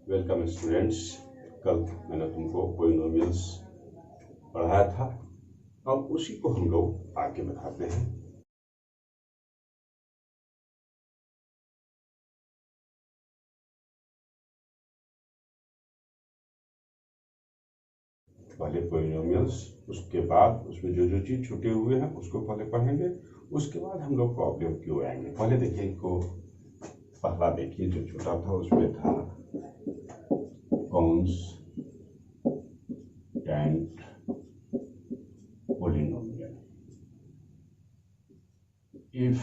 Welcome students. कल मैंने तुमको पॉलिनोमियल्स पढ़ाया था। अब उसी को हम लोग आगे बढ़ाते हैं। पहले पॉलिनोमियल्स, उसके बाद उसमें जो जो चीज छूटे हुए हैं उसको पहले पढ़ेंगे। उसके बाद हम लोग प्रॉब्लम क्यों आएंगे। पहले देखिए इनको, पहला देखिए जो छूटा था उसमें था constant polynomial. If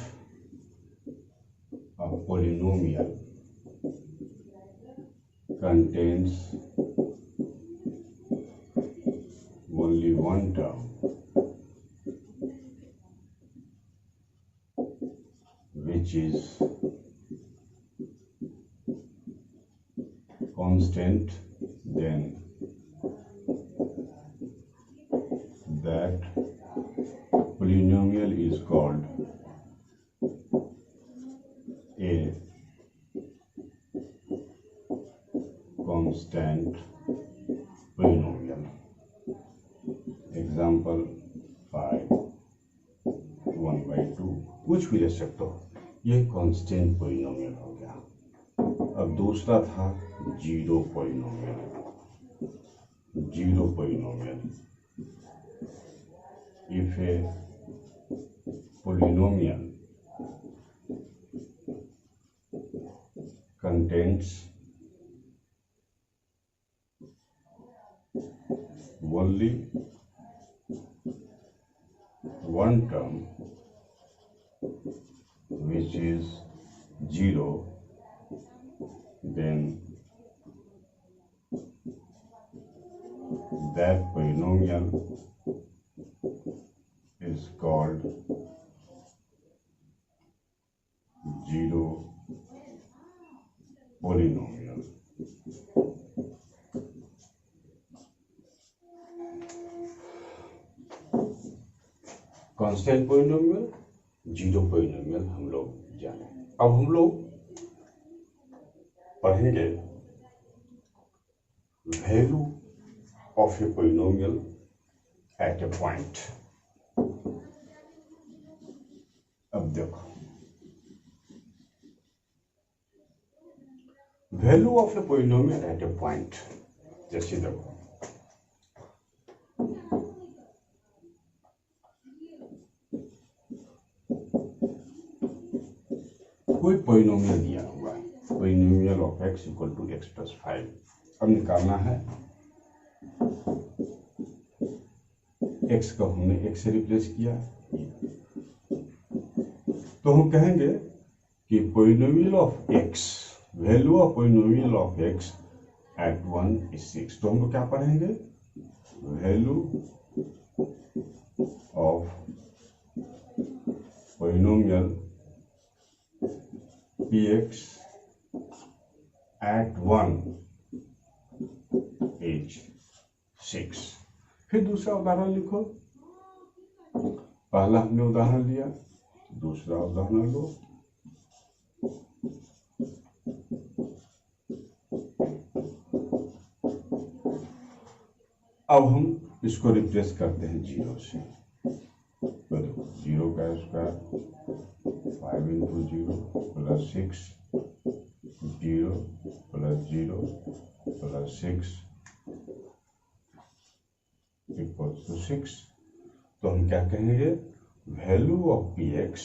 a polynomial contains only one term which is constant, then that polynomial is called a constant polynomial. Example 5, 1/2, कुछ भी ले सकते हो। ये कांस्टेंट पॉलिनोमियल हो गया। अब दूसरा था zero polynomial. Zero polynomial, if a polynomial contains only one term which is zero, then that polynomial is called zero polynomial. Constant polynomial, zero polynomial हम लोग जाने। अब हम लोग पढ़ेंगे value of a polynomial at a point. अब देखो, value of a polynomial at a point. जैसे देखो, कोई पॉलिनोमियल दिया हुआ है, polynomial of x equal to x plus 5। अब निकालना है x का, हमने x से रिप्लेस किया, तो हम कहेंगे कि polynomial of x, value of polynomial of x at 1 is 6। तो हम लोग क्या पढ़ेंगे, value of polynomial px at 1 is 6। फिर दूसरा उदाहरण लिखो। पहला हमने उदाहरण लिया, दूसरा उदाहरण लो। अब हम इसको रिप्लेस करते हैं जीरो से। तो देखो, जीरो का square 5 into 0 plus 6, 0 plus 0 plus 6 equal to 6। तो हम क्या कहेंगे, value of P X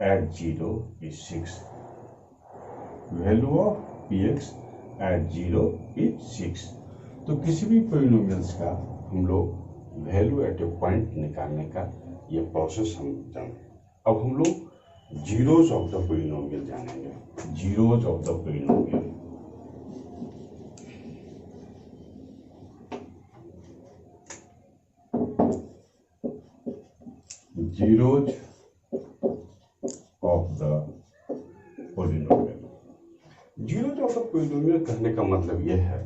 at 0 is 6। Value of P X at 0 is 6। तो किसी भी पॉलिनोमियल्स का हम लोग वैल्यू एट ए पॉइंट निकालने का ये प्रोसेस हम जानेंगे। अब हम लोग जीरोज ऑफ द पॉलिनोमियल जानेंगे। Zeros of the polynomial, zeros of the polynomial. Zeros of the polynomial कहने का मतलब यह है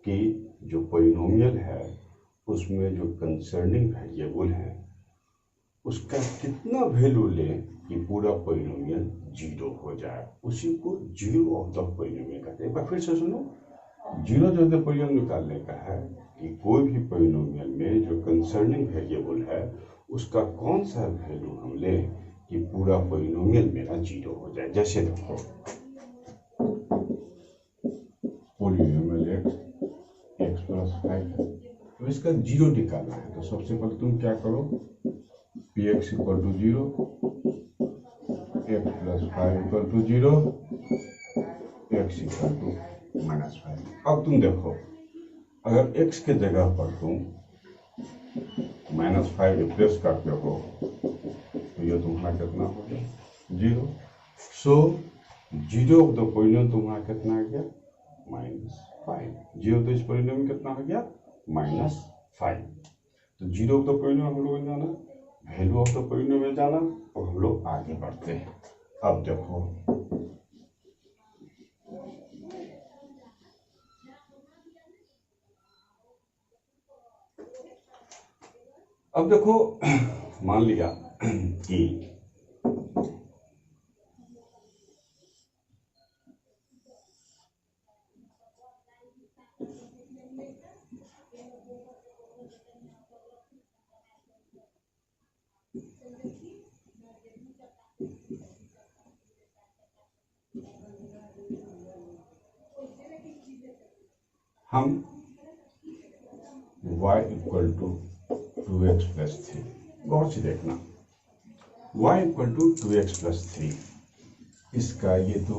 कि जो पॉलिनोमियल है उसमें जो कंसर्निंग वेरिएबल है उसका कितना वैल्यू लें कि पूरा पॉलिनोमियल जीरो हो जाए, उसी को जीरो ऑफ द पॉलिनोमियल कहते हैं। एक बार फिर से सुनो, जीरो जो पोलिनोमियल निकालने का है कि कोई भी पोलिनोमियल में जो कंसर्निंग वेरिएबल है उसका कौन सा वैल्यू हम लें कि पूरा पोलिनोमियल मेरा जीरो हो जाए। जैसे देखो पोलिनोमियल एक्स प्लस 5 है, तो इसका जीरो निकालना है। तो सबसे पहले तुम क्या करो, P X equal to zero, X plus 5 equal to zero, X equal to -5। अब तुम देखो, अगर x के जगह पर तुम -5 रिप्लेस करते हो तो ये तुम्हारा कितना हो गया, zero. So zero of the polynomial तुम्हारा कितना आ गया, -5। जीरो तो इस पोलिनोमियल में कितना हो गया, -5। तो जीरो ऑफ द पोलिनोमियल हम लोग ने जाना, वैल्यू ऑफ द पोलिनोमियल जाना, और हम लोग आगे बढ़ते हैं। अब देखो मान लिया कि हम y equal to 2x plus 3, गौर से देखना, y equal to 2x plus 3, इसका ये तो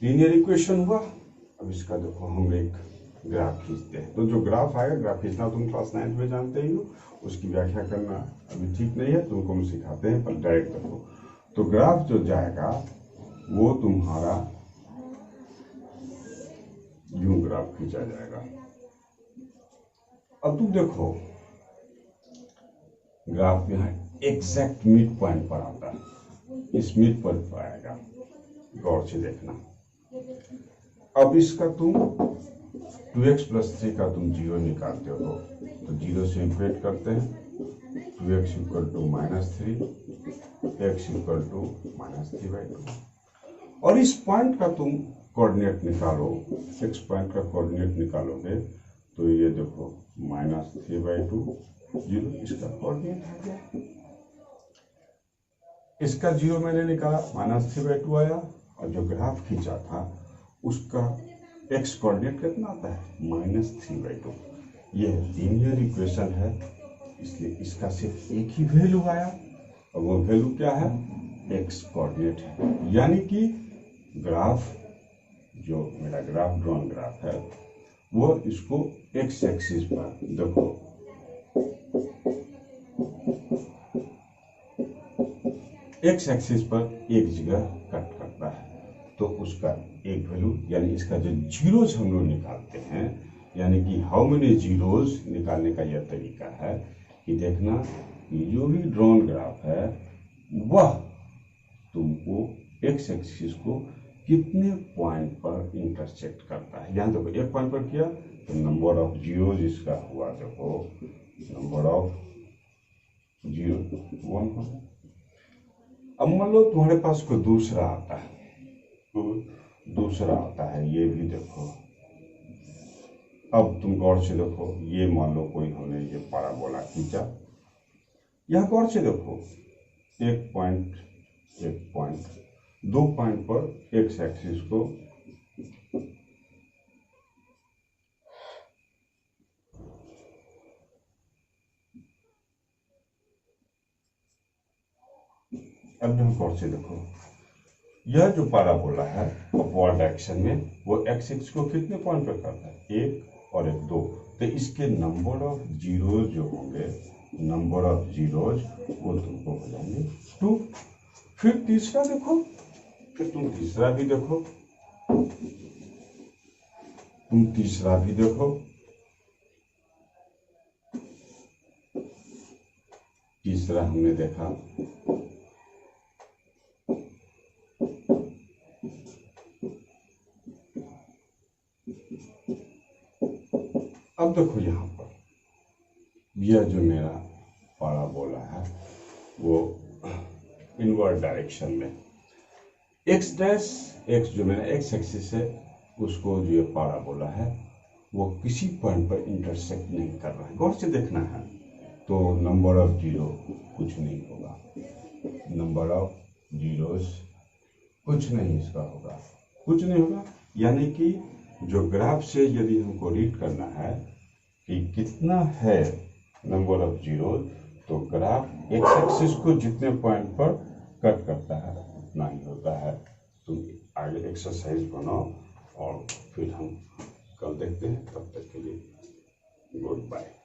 लीनियर इक्वेशन हुआ। अब इसका देखो हम एक ग्राफ खींचते हैं। तो जो ग्राफ आएगा, ग्राफ खींचना तुम क्लास 9 में जानते ही हो, उसकी व्याख्या करना अभी ठीक नहीं है, तुमको हम सिखाते हैं, पर डायरेक्ट देखो। तो ग्राफ जो जाएगा वो तुम्हारा यूं ग्राफ खींचा जाएगा। अब तुम देखो ग्राफ यहाँ एग्जैक्ट मिड पॉइंट पर आता है, इस मिड पॉइंट पर आएगा, गौर से देखना। अब इसका तुम 2x प्लस 3 का तुम जीरो निकालते हो, तो जीरो से इक्वेट करते हैं, 2x equal to -3, x equal to -3/2। और इस पॉइंट का तुम कोऑर्डिनेट निकालो, x पॉइंट का कोऑर्डिनेट निकालोगे तो ये देखो -3/2 जीरो, इसका कोऑर्डिनेट आ गया। इसका जीरो मैंने निकाला, -3/2 आया, और जो ग्राफ खींचा था उसका x कोऑर्डिनेट कितना आता है, -3/2। ये लीनियर इक्वेशन है, इसलिए इसका सिर्फ एक ही वैल्यू आया, और वो वैल्यू क्या है, x कोऑर्डिनेट है। यानी कि ग्राफ, जो मेरा ग्राफ ड्रॉन ग्राफ है, वो इसको x एक्सिस पर देखो, x एक्सिस पर एक जगह कट करता है, तो उसका एक वैल्यू, यानी इसका जो जीरोज हम लोग निकालते हैं, यानी कि हाउ मेनी जीरोज निकालने का यह तरीका है कि देखना कि जो भी ड्रॉन ग्राफ है वह तुमको x एक्सिस को कितने पॉइंट पर इंटरसेक्ट करता है। यहाँ देखो एक पॉइंट पर किया तो नंबर ऑफ जीरोज इसका हुआ, देखो नंबर ऑफ जीरो 1 हो। अब मान लो तुम्हारे पास कोई दूसरा आता है, ये भी देखो। अब तुम गौर से देखो, ये मान लो कोई हमने ये पैराबोला खींचा, यह गौर से देखो, एक पॉइंट, दो पॉइंट पर एक्स एक्सिस को अब हम गौर से देखो, यह जो पैराबोला है अपवर्ड डायरेक्शन में, वो एक्स एक्सिस को कितने पॉइंट पर करता है, एक और एक दो, तो इसके नंबर ऑफ जीरोज जो होंगे, नंबर ऑफ जीरोज वो तुमको हो जाएंगे 2। फिर तीसरा देखो, फिर तुम तीसरा भी देखो, तीसरा हमने देखा, अब देखो यहाँ पर यह जो मेरा पैराबोला है वो इनवर्ड डायरेक्शन में, एक्स डैश, एक्स जो मेरा एक्स एक्सिस है, उसको जो ये पाराबोला है वो किसी पॉइंट पर इंटरसेक्ट नहीं कर रहा है, गौर से देखना है। तो नंबर ऑफ जीरो कुछ नहीं होगा, नंबर ऑफ जीरोस कुछ नहीं इसका होगा, कुछ नहीं होगा। यानी कि जो ग्राफ से यदि हमको रीड करना है कि कितना है नंबर ऑफ जीरो, तो ग्राफ एक्स एक्सिस को जितने पॉइंट पर कट करता है उतना ही होता है। तुम आगे एक्सरसाइज बनाओ और फिर हम कल देखते हैं। तब तक के लिए गुड बाय।